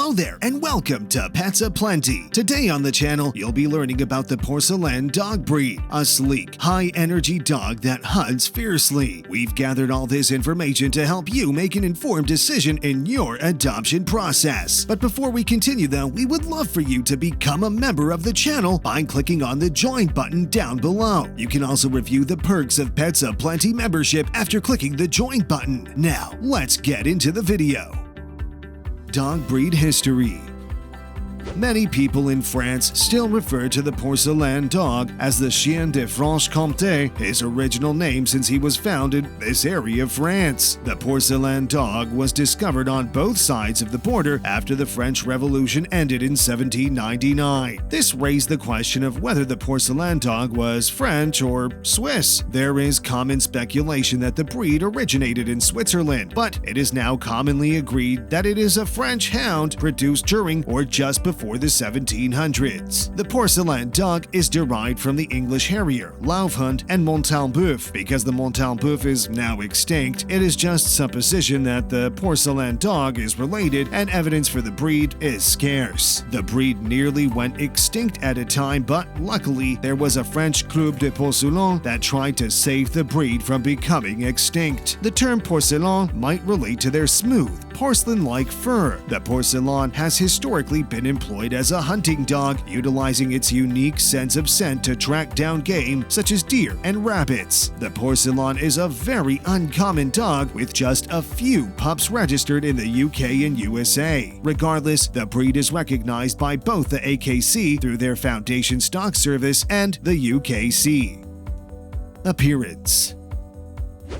Hello there, and welcome to Pets Aplenty. Today on the channel, you'll be learning about the Porcelaine Dog breed, a sleek, high-energy dog that hunts fiercely. We've gathered all this information to help you make an informed decision in your adoption process. But before we continue though, we would love for you to become a member of the channel by clicking on the Join button down below. You can also review the perks of Pets Aplenty membership after clicking the Join button. Now, let's get into the video. Dog breed history. Many people in France still refer to the Porcelaine Dog as the Chien de Franche-Comte, his original name since he was found in this area of France. The Porcelaine Dog was discovered on both sides of the border after the French Revolution ended in 1799. This raised the question of whether the Porcelaine Dog was French or Swiss. There is common speculation that the breed originated in Switzerland, but it is now commonly agreed that it is a French hound produced during or just before the 1700s. The Porcelaine Dog is derived from the English Harrier, Laufhund, and Montalboeuf. Because the Montalboeuf is now extinct, it is just supposition that the Porcelaine Dog is related, and evidence for the breed is scarce. The breed nearly went extinct at a time, but luckily there was a French Club de Porcelaine that tried to save the breed from becoming extinct. The term porcelain might relate to their smooth, porcelain-like fur. The porcelain has historically been employed as a hunting dog, utilizing its unique sense of scent to track down game such as deer and rabbits. The porcelain is a very uncommon dog, with just a few pups registered in the UK and USA. Regardless, the breed is recognized by both the AKC through their Foundation Stock Service and the UKC. Appearance.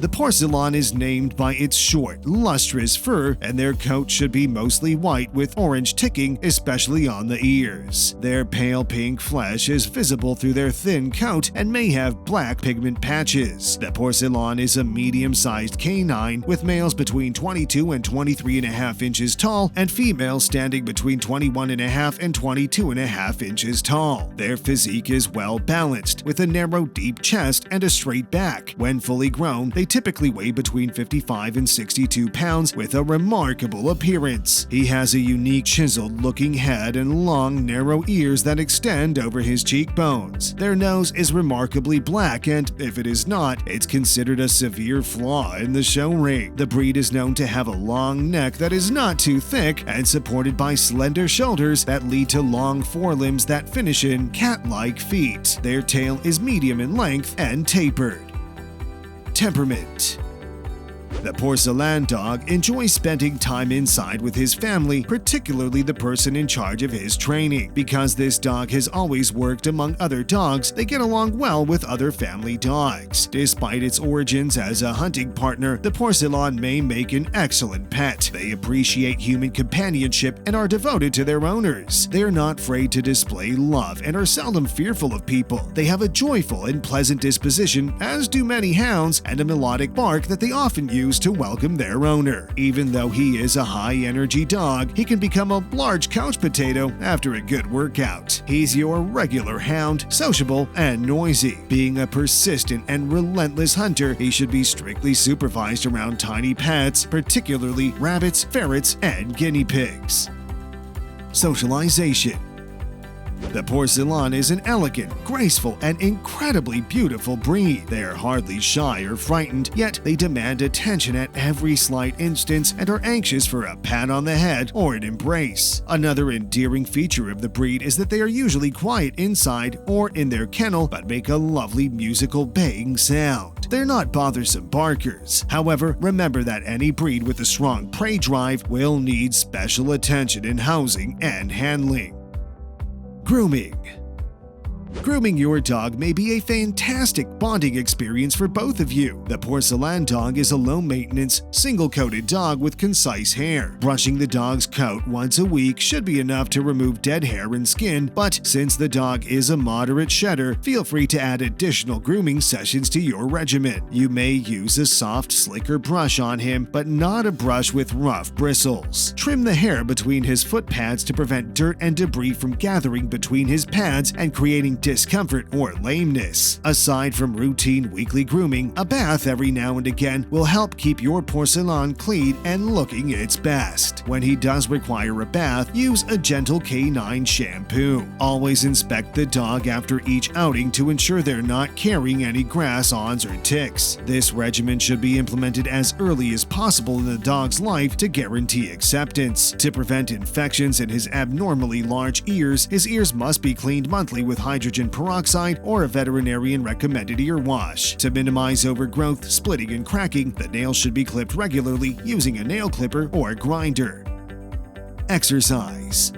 The porcelain is named by its short, lustrous fur, and their coat should be mostly white with orange ticking, especially on the ears. Their pale pink flesh is visible through their thin coat and may have black pigment patches. The porcelain is a medium-sized canine, with males between 22 and 23.5 inches tall and females standing between 21.5 and 22.5 inches tall. Their physique is well balanced, with a narrow, deep chest and a straight back. When fully grown, they typically weigh between 55 and 62 pounds with a remarkable appearance. He has a unique chiseled-looking head and long, narrow ears that extend over his cheekbones. Their nose is remarkably black, and if it is not, it's considered a severe flaw in the show ring. The breed is known to have a long neck that is not too thick and supported by slender shoulders that lead to long forelimbs that finish in cat-like feet. Their tail is medium in length and tapered. Temperament. The Porcelaine Dog enjoys spending time inside with his family, particularly the person in charge of his training. Because this dog has always worked among other dogs, they get along well with other family dogs. Despite its origins as a hunting partner, the porcelain may make an excellent pet. They appreciate human companionship and are devoted to their owners. They're not afraid to display love and are seldom fearful of people. They have a joyful and pleasant disposition, as do many hounds, and a melodic bark that they often use to welcome their owner. Even though he is a high-energy dog, he can become a large couch potato after a good workout. He's your regular hound, sociable and noisy. Being a persistent and relentless hunter, he should be strictly supervised around tiny pets, particularly rabbits, ferrets, and guinea pigs. Socialization. The porcelain is an elegant, graceful, and incredibly beautiful breed. They are hardly shy or frightened, yet they demand attention at every slight instance and are anxious for a pat on the head or an embrace. Another endearing feature of the breed is that they are usually quiet inside or in their kennel, but make a lovely musical baying sound. They're not bothersome barkers. However, remember that any breed with a strong prey drive will need special attention in housing and handling. Grooming. Grooming your dog may be a fantastic bonding experience for both of you. The Porcelaine Dog is a low-maintenance, single-coated dog with concise hair. Brushing the dog's coat once a week should be enough to remove dead hair and skin, but since the dog is a moderate shedder, feel free to add additional grooming sessions to your regimen. You may use a soft, slicker brush on him, but not a brush with rough bristles. Trim the hair between his foot pads to prevent dirt and debris from gathering between his pads and creating discomfort, or lameness. Aside from routine weekly grooming, a bath every now and again will help keep your Porcelain clean and looking its best. When he does require a bath, use a gentle canine shampoo. Always inspect the dog after each outing to ensure they're not carrying any grass-ons or ticks. This regimen should be implemented as early as possible in the dog's life to guarantee acceptance. To prevent infections in his abnormally large ears, his ears must be cleaned monthly with hydrogen peroxide or a veterinarian-recommended ear wash. To minimize overgrowth, splitting, and cracking, the nails should be clipped regularly using a nail clipper or grinder. Exercise.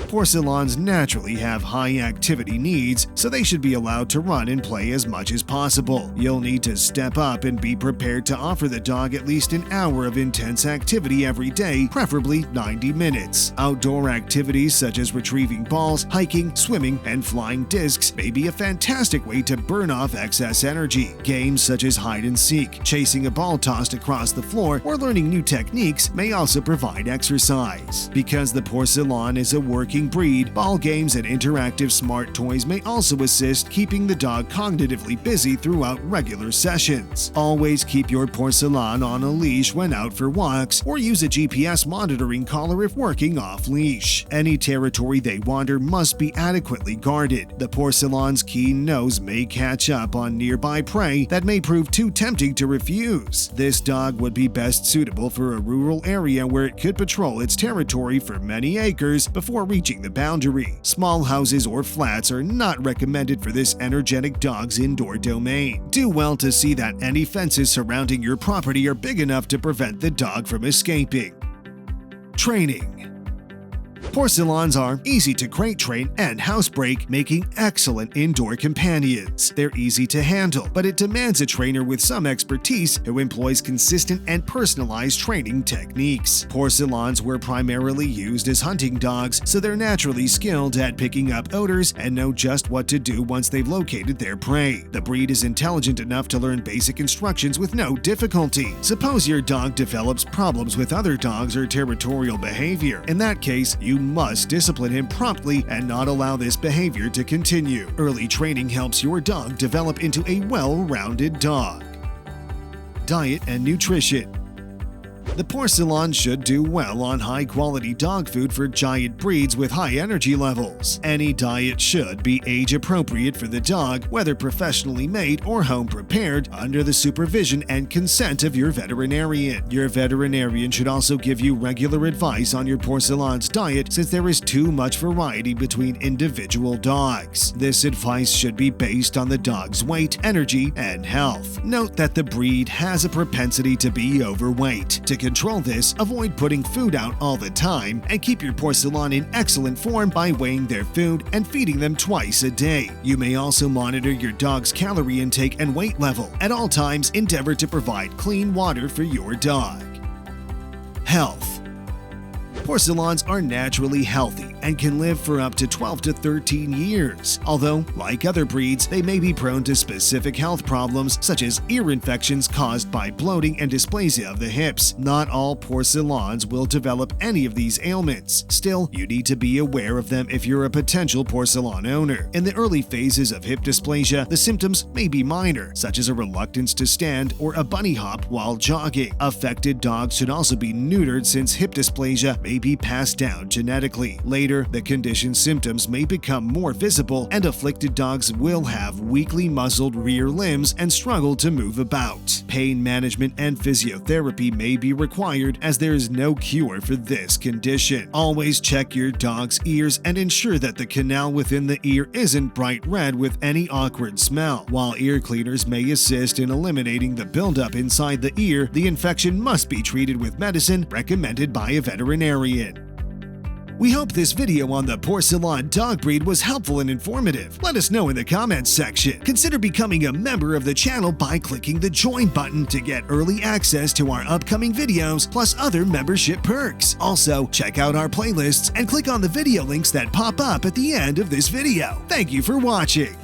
Porcelains naturally have high activity needs, so they should be allowed to run and play as much as possible. You'll need to step up and be prepared to offer the dog at least an hour of intense activity every day, preferably 90 minutes. Outdoor activities such as retrieving balls, hiking, swimming, and flying discs may be a fantastic way to burn off excess energy. Games such as hide and seek, chasing a ball tossed across the floor, or learning new techniques may also provide exercise. Because the Porcelain is a working breed, ball games and interactive smart toys may also assist keeping the dog cognitively busy throughout regular sessions. Always keep your Porcelain on a leash when out for walks, or use a GPS monitoring collar if working off-leash. Any territory they wander must be adequately guarded. The Porcelain's keen nose may catch up on nearby prey that may prove too tempting to refuse. This dog would be best suitable for a rural area where it could patrol its territory for many acres before reaching the boundary. Small houses or flats are not recommended for this energetic dog's indoor domain. Do well to see that any fences surrounding your property are big enough to prevent the dog from escaping. Training. Porcelains are easy to crate train and housebreak, making excellent indoor companions. They're easy to handle, but it demands a trainer with some expertise who employs consistent and personalized training techniques. Porcelains were primarily used as hunting dogs, so they're naturally skilled at picking up odors and know just what to do once they've located their prey. The breed is intelligent enough to learn basic instructions with no difficulty. Suppose your dog develops problems with other dogs or territorial behavior. In that case, you must discipline him promptly and not allow this behavior to continue. Early training helps your dog develop into a well-rounded dog. Diet and nutrition. The Porcelain should do well on high-quality dog food for giant breeds with high energy levels. Any diet should be age-appropriate for the dog, whether professionally made or home-prepared, under the supervision and consent of your veterinarian. Your veterinarian should also give you regular advice on your Porcelain's diet, since there is too much variety between individual dogs. This advice should be based on the dog's weight, energy, and health. Note that the breed has a propensity to be overweight. To control this, avoid putting food out all the time and keep your Porcelain in excellent form by weighing their food and feeding them twice a day. You may also monitor your dog's calorie intake and weight level. At all times, endeavor to provide clean water for your dog. Health. Porcelains are naturally healthy and can live for up to 12 to 13 years. Although, like other breeds, they may be prone to specific health problems such as ear infections caused by bloating and dysplasia of the hips. Not all Porcelains will develop any of these ailments. Still, you need to be aware of them if you're a potential Porcelain owner. In the early phases of hip dysplasia, the symptoms may be minor, such as a reluctance to stand or a bunny hop while jogging. Affected dogs should also be neutered, since hip dysplasia may be passed down genetically. Later, the condition's symptoms may become more visible, and afflicted dogs will have weakly muzzled rear limbs and struggle to move about. Pain management and physiotherapy may be required, as there is no cure for this condition. Always check your dog's ears and ensure that the canal within the ear isn't bright red with any awkward smell. While ear cleaners may assist in eliminating the buildup inside the ear, the infection must be treated with medicine recommended by a veterinarian. We hope this video on the Porcelain dog breed was helpful and informative. Let us know in the comments section. Consider becoming a member of the channel by clicking the join button to get early access to our upcoming videos, plus other membership perks. Also, check out our playlists and click on the video links that pop up at the end of this video. Thank you for watching.